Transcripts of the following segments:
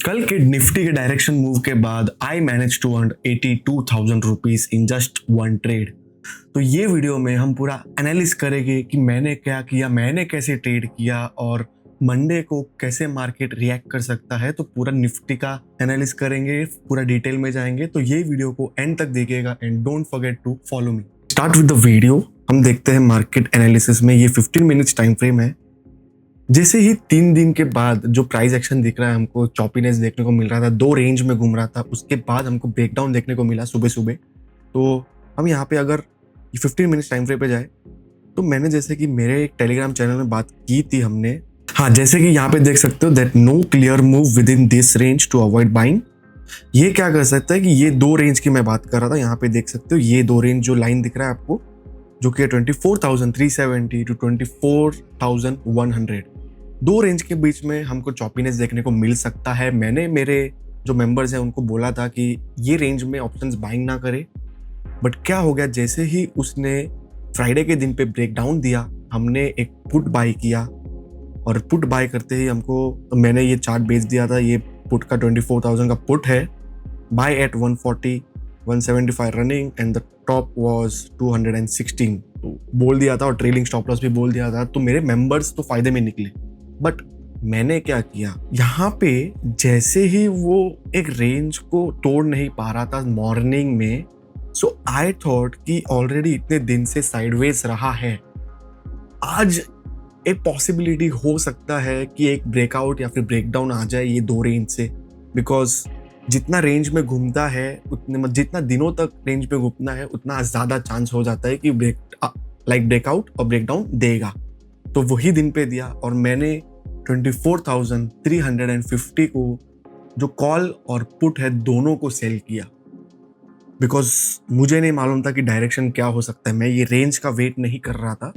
कल के निफ्टी के डायरेक्शन मूव के बाद I manage to earn 82,000 rupees in just one trade. तो ये वीडियो में हम पूरा एनालिस करेंगे कि मैंने क्या किया, मैंने कैसे ट्रेड किया और मंडे को कैसे मार्केट रिएक्ट कर सकता है। तो पूरा निफ्टी का एनालिस करेंगे, पूरा डिटेल में जाएंगे। तो ये वीडियो को एंड तक देखिएगा and don't forget to follow me. Start with the video. हम देखते हैं मार्केट एनालिसिस में ये 15 मिनट्स टाइम फ्रेम है। जैसे ही 3 दिन के बाद जो प्राइस एक्शन दिख रहा है, हमको चॉपीनेस देखने को मिल रहा था, 2 रेंज में घूम रहा था, उसके बाद हमको ब्रेकडाउन देखने को मिला सुबह सुबह। तो हम यहाँ पे अगर 15 मिनट्स टाइम फ्रेम पे जाए तो मैंने जैसे कि मेरे एक टेलीग्राम चैनल में बात की थी हमने, हाँ, जैसे कि यहाँ पे देख सकते हो that no clear move within this range to avoid buying. ये क्या कर सकता है कि ये 2 रेंज की मैं बात कर रहा था। यहाँ पे देख सकते हो ये 2 रेंज जो लाइन दिख रहा है आपको, जो कि 24,370 टू 24,100, 2 रेंज के बीच में हमको चॉपीनेस देखने को मिल सकता है। मैंने मेरे जो मेंबर्स हैं उनको बोला था कि ये रेंज में ऑप्शंस बाइंग ना करे, बट क्या हो गया, जैसे ही उसने फ्राइडे के दिन पे ब्रेकडाउन दिया, हमने एक पुट बाय किया और पुट बाय करते ही हमको, मैंने ये चार्ट बेच दिया था। ये पुट का 24,000 का पुट है, buy at 140, 175 running and the top was 216 तो बोल दिया था और ट्रेलिंग स्टॉप लॉस भी बोल दिया था। तो मेरे मेंबर्स तो फायदे में निकले, बट मैंने क्या किया, यहाँ पे जैसे ही वो एक रेंज को तोड़ नहीं पा रहा था मॉर्निंग में, सो आई थॉट कि ऑलरेडी इतने दिन से साइडवेज रहा है, आज एक पॉसिबिलिटी हो सकता है कि एक ब्रेकआउट या फिर ब्रेकडाउन आ जाए ये 2 रेंज से। बिकॉज जितना रेंज में घूमता है उतने, जितना दिनों तक रेंज में घूमना है उतना ज़्यादा चांस हो जाता है कि ब्रेकआउट और ब्रेकडाउन देगा। तो वही दिन पे दिया और मैंने 24,350 को जो कॉल और पुट है दोनों को सेल किया। बिकॉज मुझे नहीं मालूम था कि डायरेक्शन क्या हो सकता है, मैं ये रेंज का वेट नहीं कर रहा था।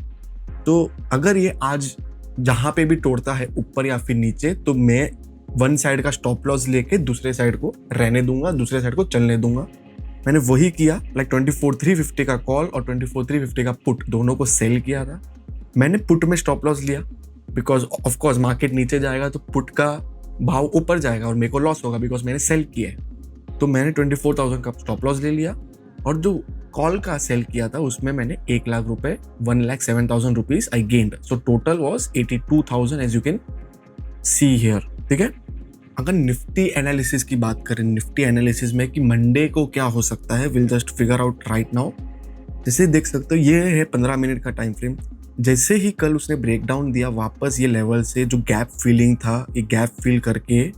तो अगर ये आज जहाँ पे भी तोड़ता है ऊपर या फिर नीचे, तो मैं वन साइड का स्टॉप लॉस लेके दूसरे साइड को रहने दूंगा, दूसरे साइड को चलने दूंगा। मैंने वही किया, लाइक 24,350 का कॉल और 24,350 का पुट दोनों को सेल किया था। मैंने पुट में स्टॉप लॉस लिया बिकॉज ऑफ कोर्स मार्केट नीचे जाएगा तो पुट का भाव ऊपर जाएगा और मेरे को लॉस होगा बिकॉज मैंने सेल किया है। तो मैंने 24,000 का स्टॉप लॉस ले लिया और जो कॉल का सेल किया था उसमें मैंने 1 लाख रुपए, 1,07,000 rupees I gained. So total was 82,000 as you can see here. ठीक है, अगर निफ्टी एनालिसिस की बात करें, निफ्टी एनालिसिस में कि मंडे को क्या हो सकता है, will just figure out right now. जैसे देख सकते हो ये है 15 मिनट का टाइम फ्रेम। जैसे ही कल उसने ब्रेकडाउन दिया, वापस ये लेवल से जो गैप फीलिंग था, ये गैप फील करके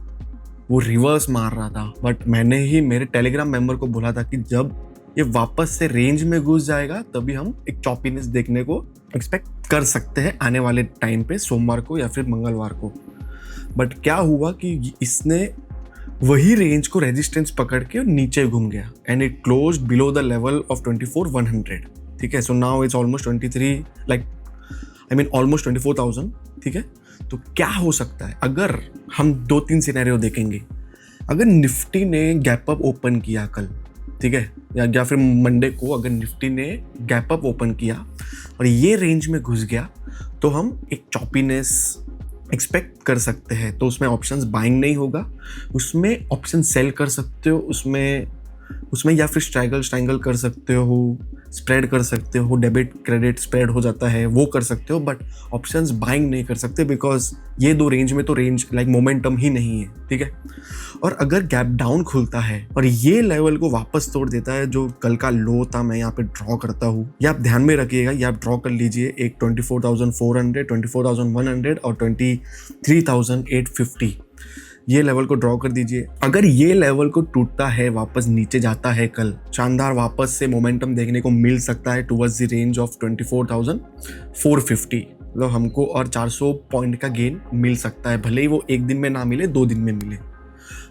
वो रिवर्स मार रहा था। बट मैंने ही मेरे टेलीग्राम मेंबर को बोला था कि जब ये वापस से रेंज में घुस जाएगा तभी हम एक चॉपीनेस देखने को एक्सपेक्ट कर सकते हैं आने वाले टाइम पे, सोमवार को या फिर मंगलवार को। बट क्या हुआ कि इसने वही रेंज को रेजिस्टेंस पकड़ के नीचे घूम गया and it closed below the level of 24,100। ठीक है, so now it's almost 23, like I mean almost 24,000। ठीक है, तो क्या हो सकता है अगर हम 2-3 सिनेरियो देखेंगे। अगर निफ्टी ने गैप अप ओपन किया कल, ठीक है, या फिर मंडे को अगर निफ्टी ने गैप अप ओपन किया और ये रेंज में घुस गया, तो हम एक चॉपीनेस एक्सपेक्ट कर सकते हैं। तो उसमें ऑप्शंस बाइंग नहीं होगा, उसमें ऑप्शन सेल कर सकते हो, उसमें या फिर स्ट्रैंगल कर सकते हो, स्प्रेड कर सकते हो, डेबिट क्रेडिट स्प्रेड हो जाता है, वो कर सकते हो। बट ऑप्शंस बाइंग नहीं कर सकते बिकॉज ये 2 रेंज में तो रेंज लाइक मोमेंटम ही नहीं है। ठीक है, और अगर गैप डाउन खुलता है और ये लेवल को वापस तोड़ देता है जो कल का लो था, मैं यहाँ पे ड्रॉ करता हूँ, ये आप ध्यान में रखिएगा, ये आप ड्रॉ कर लीजिए। एक 24,400, 24,100 और 23,850 ये लेवल को ड्रॉ कर दीजिए। अगर ये लेवल को टूटता है, वापस नीचे जाता है कल, शानदार वापस से मोमेंटम देखने को मिल सकता है टुवर्ड्स द रेंज ऑफ 24,450। मतलब हमको और 400 पॉइंट का गेन मिल सकता है, भले ही वो एक दिन में ना मिले, 2 दिन में मिले।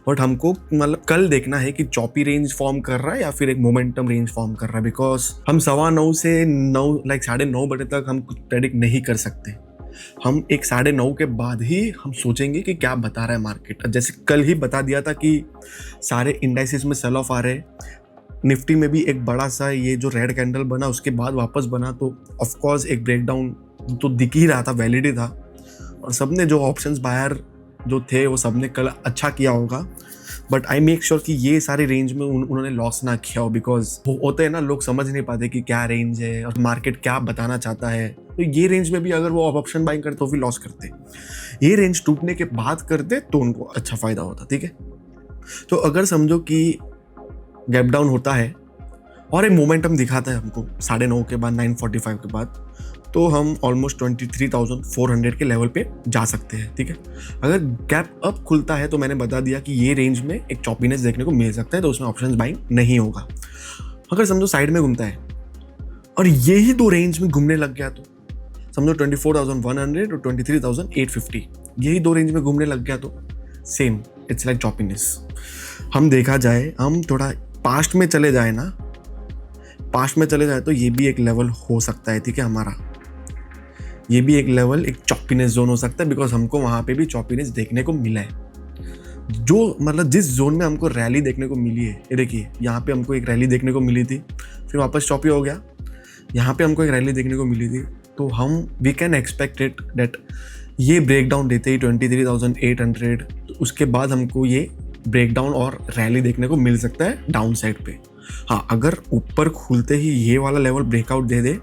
बट हमको मतलब कल देखना है कि चॉपी रेंज फॉर्म कर रहा है या फिर एक मोमेंटम रेंज फॉर्म कर रहा है। बिकॉज हम 9:15 से 9, लाइक 9:30 बजे तक हम कुछ प्रेडिक्ट नहीं कर सकते। हम एक 9:30 के बाद ही हम सोचेंगे कि क्या बता रहा है मार्केट। जैसे कल ही बता दिया था कि सारे इंडाइसेस में सेल ऑफ आ रहे हैं, निफ्टी में भी एक बड़ा सा ये जो रेड कैंडल बना उसके बाद वापस बना, तो ऑफकोर्स एक ब्रेकडाउन तो दिख ही रहा था, वैलिड ही था। और सबने जो ऑप्शंस बायर जो थे वो सबने कल अच्छा किया होगा, बट आई मेक श्योर कि ये सारे रेंज में उन्होंने लॉस ना किया हो, बिकॉज वो होते हैं ना, लोग समझ नहीं पाते कि क्या रेंज है और मार्केट क्या बताना चाहता है। तो ये रेंज में भी अगर वो ऑप्शन बाइंग करते तो भी लॉस करते, ये रेंज टूटने के बाद करते तो उनको अच्छा फायदा होता। ठीक है, तो अगर समझो कि गैप डाउन होता है और एक मोमेंटम दिखाता है हमको 9:30 के बाद, 9:45 के बाद, तो हम ऑलमोस्ट 23,400 के लेवल पे जा सकते हैं। ठीक है, अगर गैप अप खुलता है तो मैंने बता दिया कि ये रेंज में एक चॉपीनेस देखने को मिल सकता है, तो उसमें ऑप्शंस बाइंग नहीं होगा। अगर समझो साइड में घूमता है और यही दो रेंज में घूमने लग गया, तो समझो 24,100 और 23,850, यही दो रेंज में घूमने लग गया, तो सेम इट्स लाइक चॉपीनेस। हम देखा जाए, हम थोड़ा पास्ट में चले जाए ना, पास्ट में चले जाए तो ये भी एक लेवल हो सकता है। ठीक है, हमारा ये भी एक लेवल, एक चॉपीनेस जोन हो सकता है, बिकॉज हमको वहाँ पे भी चॉपीनेस देखने को मिला है। जो मतलब जिस जोन में हमको रैली देखने को मिली है, ये देखिए यहाँ पे हमको एक रैली देखने को मिली थी, फिर वापस चॉपी हो गया, यहाँ पे हमको एक रैली देखने को मिली थी, तो हम we can expect it that ये ब्रेक डाउन देते ही 23,800, तो उसके बाद हमको ये ब्रेक डाउन और रैली देखने को मिल सकता है डाउन साइड पे। हाँ, अगर ऊपर खुलते ही ये वाला लेवल ब्रेकआउट दे दे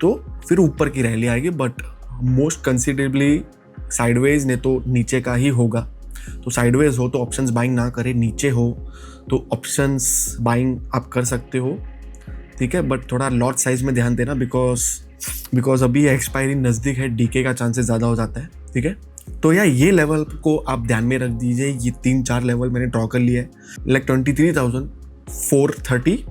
तो फिर ऊपर की रैली आएगी, बट मोस्ट कंसिडरेबली साइडवेज ने तो नीचे का ही होगा। तो साइडवेज हो तो ऑप्शंस बाइंग ना करें, नीचे हो तो ऑप्शंस बाइंग आप कर सकते हो। ठीक है, बट थोड़ा लॉट साइज में ध्यान देना, बिकॉज अभी एक्सपायरी नज़दीक है, डीके का चांसेस ज़्यादा हो जाता है। ठीक है, तो यार ये लेवल को आप ध्यान में रख दीजिए। ये 3-4 लेवल मैंने ड्रॉ कर लिया है, लाइक 23,430,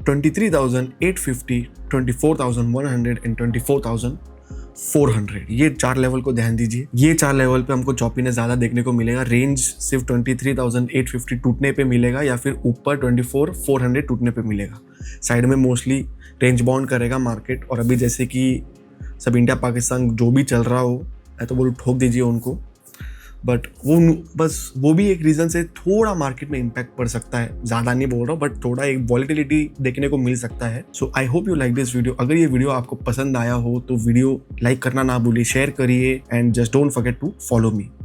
23,850, 24,100 एंड 24,400। ये 4 लेवल को ध्यान दीजिए। ये 4 लेवल पे हमको चॉपीनेस ज़्यादा देखने को मिलेगा। रेंज सिर्फ 23,850 टूटने पे मिलेगा या फिर ऊपर 24,400 टूटने पे मिलेगा। साइड में मोस्टली रेंज बाउंड करेगा मार्केट, और अभी जैसे कि सब इंडिया पाकिस्तान जो भी चल रहा हो, मैं तो बोलूँ ठोक दीजिए उनको, बट वो भी एक रीज़न से थोड़ा मार्केट में इम्पैक्ट पड़ सकता है। ज़्यादा नहीं बोल रहा हूँ, बट थोड़ा एक वॉलेटिलिटी देखने को मिल सकता है। So I hope you like this video. अगर ये वीडियो आपको पसंद आया हो तो वीडियो लाइक करना ना भूलिए, शेयर करिए, and just don't forget to follow me.